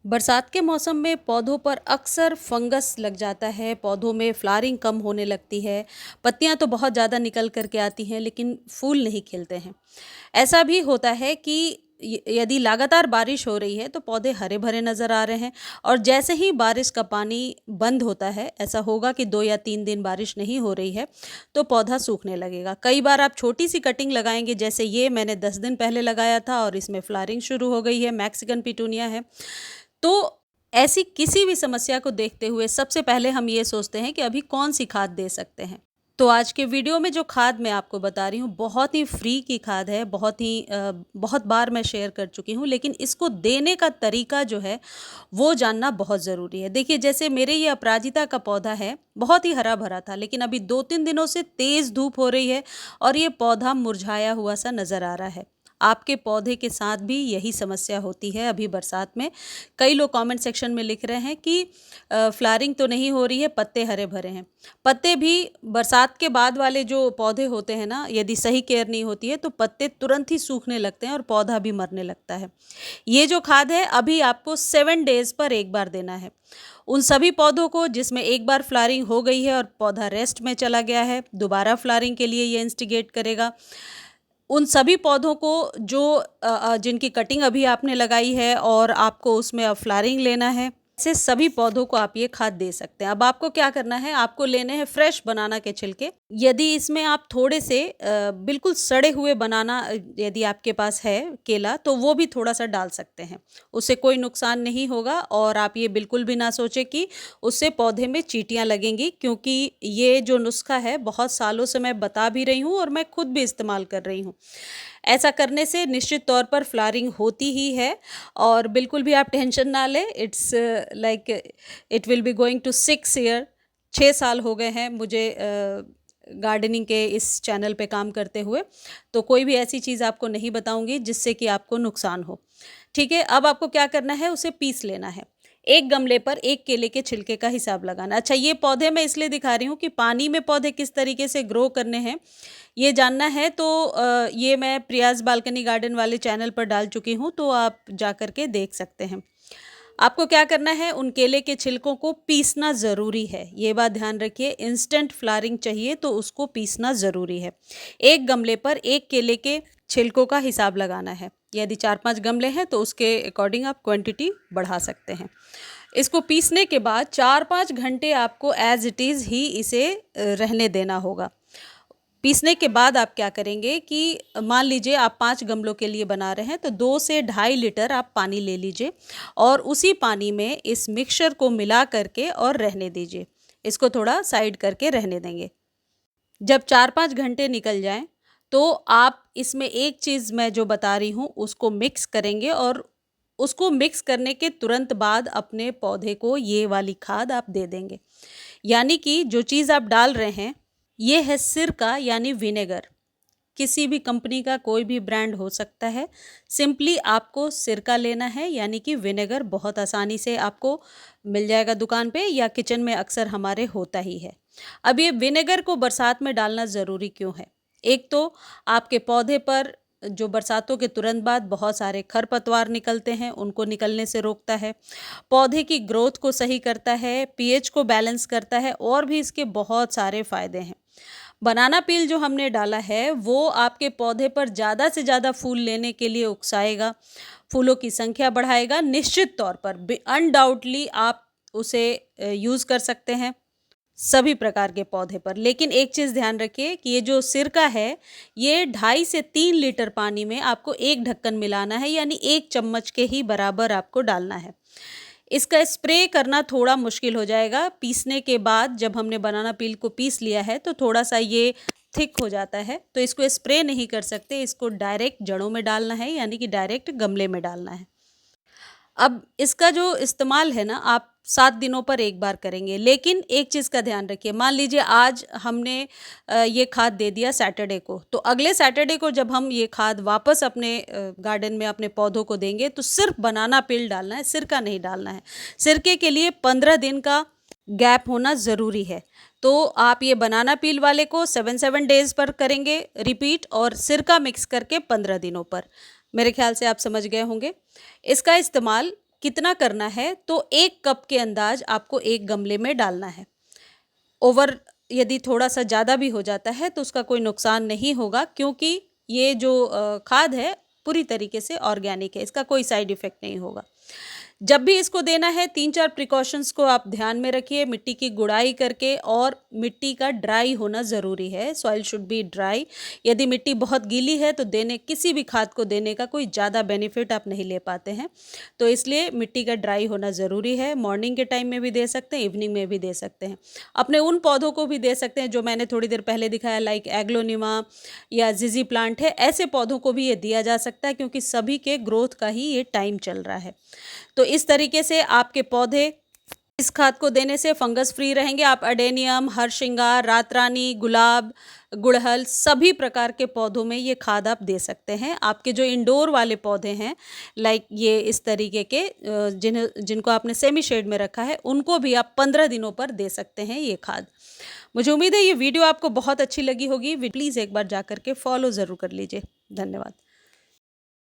बरसात के मौसम में पौधों पर अक्सर फंगस लग जाता है, पौधों में फ्लावरिंग कम होने लगती है, पत्तियां तो बहुत ज़्यादा निकल कर के आती हैं लेकिन फूल नहीं खिलते हैं। ऐसा भी होता है कि यदि लगातार बारिश हो रही है तो पौधे हरे भरे नज़र आ रहे हैं और जैसे ही बारिश का पानी बंद होता है, ऐसा होगा कि 2 या 3 दिन बारिश नहीं हो रही है तो पौधा सूखने लगेगा। कई बार आप छोटी सी कटिंग लगाएंगे, जैसे ये मैंने 10 दिन पहले लगाया था और इसमें फ्लावरिंग शुरू हो गई है, मैक्सिकन पिटूनिया है। तो ऐसी किसी भी समस्या को देखते हुए सबसे पहले हम ये सोचते हैं कि अभी कौन सी खाद दे सकते हैं। तो आज के वीडियो में जो खाद मैं आपको बता रही हूँ बहुत ही फ्री की खाद है, बहुत बार मैं शेयर कर चुकी हूँ, लेकिन इसको देने का तरीका जो है वो जानना बहुत ज़रूरी है। देखिए, जैसे मेरे ये अपराजिता का पौधा है, बहुत ही हरा भरा था, लेकिन अभी 2-3 दिनों से तेज़ धूप हो रही है और ये पौधा मुरझाया हुआ सा नज़र आ रहा है। आपके पौधे के साथ भी यही समस्या होती है अभी बरसात में। कई लोग कमेंट सेक्शन में लिख रहे हैं कि फ्लावरिंग तो नहीं हो रही है, पत्ते हरे भरे हैं। पत्ते भी बरसात के बाद वाले जो पौधे होते हैं ना, यदि सही केयर नहीं होती है तो पत्ते तुरंत ही सूखने लगते हैं और पौधा भी मरने लगता है। ये जो खाद है अभी आपको 7 डेज पर एक बार देना है। उन सभी पौधों को जिसमें एक बार फ्लावरिंग हो गई है और पौधा रेस्ट में चला गया है, दोबारा फ्लावरिंग के लिए ये इंस्टिगेट करेगा। उन सभी पौधों को जो जिनकी कटिंग अभी आपने लगाई है और आपको उसमें अब फ्लावरिंग लेना है, ऐसे सभी पौधों को आप ये खाद दे सकते हैं। अब आपको क्या करना है, आपको लेने हैं फ्रेश बनाना के छिलके। यदि इसमें आप थोड़े से बिल्कुल सड़े हुए बनाना, यदि आपके पास है केला, तो वो भी थोड़ा सा डाल सकते हैं, उससे कोई नुकसान नहीं होगा। और आप ये बिल्कुल भी ना सोचें कि उससे पौधे में चींटियां लगेंगी, क्योंकि ये जो नुस्खा है बहुत सालों से मैं बता भी रही हूँ और मैं खुद भी इस्तेमाल कर रही हूँ। ऐसा करने से निश्चित तौर पर फ्लावरिंग होती ही है और बिल्कुल भी आप टेंशन ना लें। It's like it will be going to 6 year. 6 साल हो गए हैं मुझे गार्डनिंग के इस चैनल पे काम करते हुए, तो कोई भी ऐसी चीज़ आपको नहीं बताऊंगी जिससे कि आपको नुकसान हो। ठीक है, अब आपको क्या करना है, उसे पीस लेना है। एक गमले पर एक केले के छिलके का हिसाब लगाना। अच्छा, ये पौधे मैं इसलिए दिखा रही हूँ कि पानी में पौधे किस तरीके से ग्रो करने हैं ये जानना है, तो ये मैं प्रियाज बालकनी गार्डन वाले चैनल पर डाल चुकी हूँ, तो आप जा कर के देख सकते हैं। आपको क्या करना है, उन केले के छिलकों को पीसना ज़रूरी है, ये बात ध्यान रखिए। इंस्टेंट फ्लावरिंग चाहिए तो उसको पीसना ज़रूरी है। एक गमले पर एक केले के छिलकों का हिसाब लगाना है। यदि 4-5 गमले हैं तो उसके अकॉर्डिंग आप क्वांटिटी बढ़ा सकते हैं। इसको पीसने के बाद 4-5 घंटे आपको एज इट इज़ ही इसे रहने देना होगा। पीसने के बाद आप क्या करेंगे कि मान लीजिए आप 5 गमलों के लिए बना रहे हैं तो 2 से 2.5 लीटर आप पानी ले लीजिए और उसी पानी में इस मिक्सचर को मिला करके और रहने दीजिए। इसको थोड़ा साइड करके रहने देंगे। जब 4-5 घंटे निकल जाएं तो आप इसमें एक चीज़ मैं जो बता रही हूँ उसको मिक्स करेंगे और उसको मिक्स करने के तुरंत बाद अपने पौधे को ये वाली खाद आप दे देंगे। यानी कि जो चीज़ आप डाल रहे हैं ये है सिरका, यानी विनेगर। किसी भी कंपनी का कोई भी ब्रांड हो सकता है। सिंपली आपको सिरका लेना है, यानी कि विनेगर बहुत आसानी से आपको मिल जाएगा दुकान पे या किचन में अक्सर हमारे होता ही है। अब ये विनेगर को बरसात में डालना ज़रूरी क्यों है? एक तो आपके पौधे पर जो बरसातों के तुरंत बाद बहुत सारे खरपतवार निकलते हैं उनको निकलने से रोकता है, पौधे की ग्रोथ को सही करता है, पीएच को बैलेंस करता है और भी इसके बहुत सारे फ़ायदे हैं। बनाना पील जो हमने डाला है वो आपके पौधे पर ज़्यादा से ज़्यादा फूल लेने के लिए उकसाएगा, फूलों की संख्या बढ़ाएगा। निश्चित तौर पर अनडाउटली आप उसे यूज़ कर सकते हैं सभी प्रकार के पौधे पर। लेकिन एक चीज़ ध्यान रखिए कि ये जो सिरका है ये 2.5 से 3 लीटर पानी में आपको एक ढक्कन मिलाना है, यानी 1 चम्मच के ही बराबर आपको डालना है। इसका स्प्रे करना थोड़ा मुश्किल हो जाएगा। पीसने के बाद जब हमने बनाना पील को पीस लिया है तो थोड़ा सा ये थिक हो जाता है, तो इसको स्प्रे नहीं कर सकते, इसको डायरेक्ट जड़ों में डालना है, यानी कि डायरेक्ट गमले में डालना है। अब इसका जो इस्तेमाल है ना, आप 7 दिनों पर एक बार करेंगे। लेकिन एक चीज़ का ध्यान रखिए, मान लीजिए आज हमने ये खाद दे दिया सैटरडे को, तो अगले सैटरडे को जब हम ये खाद वापस अपने गार्डन में अपने पौधों को देंगे तो सिर्फ बनाना पील डालना है, सिरका नहीं डालना है। सिरके के लिए 15 दिन का गैप होना ज़रूरी है। तो आप ये बनाना पील वाले को 7 डेज़ पर करेंगे रिपीट, और सिरका मिक्स करके 15 दिनों पर। मेरे ख्याल से आप समझ गए होंगे। इसका इस्तेमाल कितना करना है, तो 1 कप के अंदाज आपको एक गमले में डालना है। ओवर यदि थोड़ा-सा ज़्यादा भी हो जाता है तो उसका कोई नुकसान नहीं होगा, क्योंकि ये जो खाद है पूरी तरीके से ऑर्गेनिक है, इसका कोई साइड इफ़ेक्ट नहीं होगा। जब भी इसको देना है 3-4 प्रिकॉशंस को आप ध्यान में रखिए, मिट्टी की गुड़ाई करके, और मिट्टी का ड्राई होना ज़रूरी है, सॉइल शुड बी ड्राई। यदि मिट्टी बहुत गीली है तो किसी भी खाद को देने का कोई ज़्यादा बेनिफिट आप नहीं ले पाते हैं। तो इसलिए मिट्टी का ड्राई होना ज़रूरी है। मॉर्निंग के टाइम में भी दे सकते हैं, इवनिंग में भी दे सकते हैं। अपने उन पौधों को भी दे सकते हैं जो मैंने थोड़ी देर पहले दिखाया, लाइक एग्लोनिमा या ज़िज़ी प्लांट है, ऐसे पौधों को भी ये दिया जा सकता है, क्योंकि सभी के ग्रोथ का ही ये टाइम चल रहा है। तो इस तरीके से आपके पौधे इस खाद को देने से फंगस फ्री रहेंगे। आप अडेनियम, हरसिंगार, रातरानी, गुलाब, गुड़हल सभी प्रकार के पौधों में ये खाद आप दे सकते हैं। आपके जो इंडोर वाले पौधे हैं, लाइक ये इस तरीके के जिनको आपने सेमी शेड में रखा है, उनको भी आप 15 दिनों पर दे सकते हैं ये खाद। मुझे उम्मीद है ये वीडियो आपको बहुत अच्छी लगी होगी। प्लीज़ एक बार जा कर के फॉलो ज़रूर कर लीजिए। धन्यवाद।